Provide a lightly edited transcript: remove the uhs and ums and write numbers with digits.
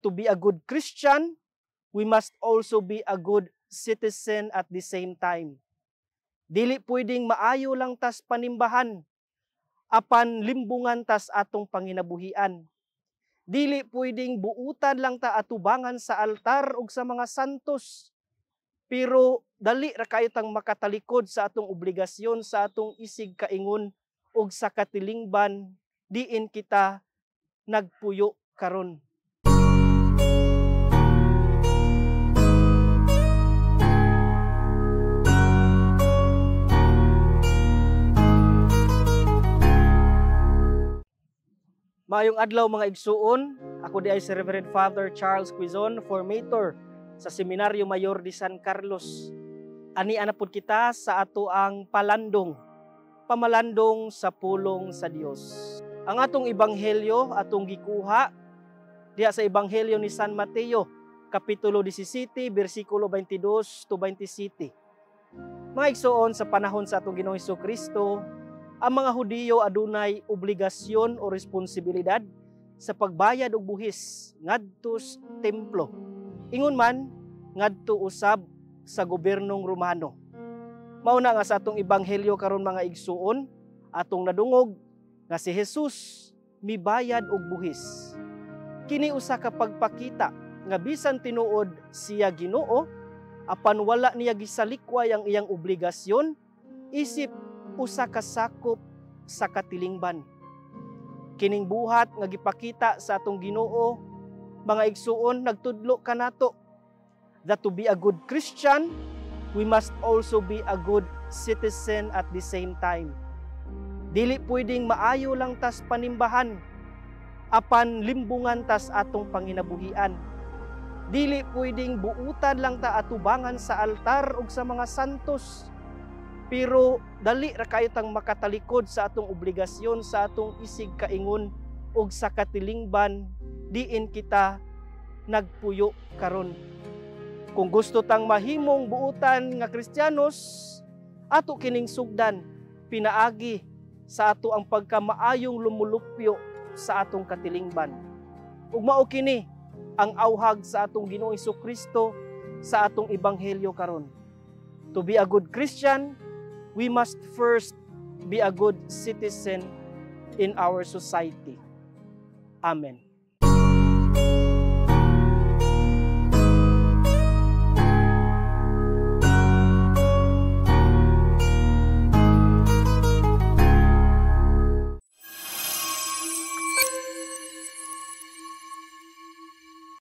to be a good Christian, we must also be a good citizen at the same time. Dili pwedeng maayo lang tas panimbahan, apan limbungan tas atong panginabuhian. Dili pwedeng buutan lang ta atubangan sa altar ug sa mga santos, pero dali ra kayo tang makatalikod sa atong obligasyon, sa atong isig kaingon ug sa katilingban diin kita nagpuyo karon. Maayong adlaw mga igsuon, ako di ay si Reverend Father Charles Quizon, formator sa Seminaryo Mayor de San Carlos. Ani anapod kita sa ato ang pamalandong sa pulong sa Dios. Ang atong ebanghelyo atong gikuha diha sa ebanghelyo ni San Mateo, kapitulo 17, bersikulo 22 to 27. Mga igsuon, sa panahon sa atong Ginoong Hesukristo, ang mga Hudiyo adunay obligasyon o responsibilidad sa pagbayad og buhis ngadto sa templo. Ingon man ngadto usab sa gobernong Romano. Mao na nga sa atong ebanghelyo karon mga igsuon, atong nadungog nga si Jesus mibayad og buhis. Kini usa ka pagpakita nga bisan tinuod siya Ginoo, apan wala niya gisalikway ang iyang obligasyon, isip usa ka sakop sa katilingban. Kining buhat nga gipakita sa atong Ginoo, mga igsuon, nagtudlo kanato that to be a good Christian, we must also be a good citizen at the same time. Dili pwedeng maayo lang tas panimbahan, apan limbungan tas atong panginabuhian. Dili pwedeng buutan lang ta atubangan sa altar ug sa mga santos, pero dali ra kayo tang makatalikod sa atong obligasyon, sa atong isig kaingon ug sa katilingban diin kita nagpuyo karon. Kung gusto tang mahimong buutan nga Kristiyanos, ato kining sugdan, pinaagi sa ato ang pagkamaayong lumulupyo sa atong katilingban. Ug mao kini ang awhag sa atong Ginoong Hesukristo sa atong ebanghelyo karon. To be a good Christian, we must first be a good citizen in our society. Amen.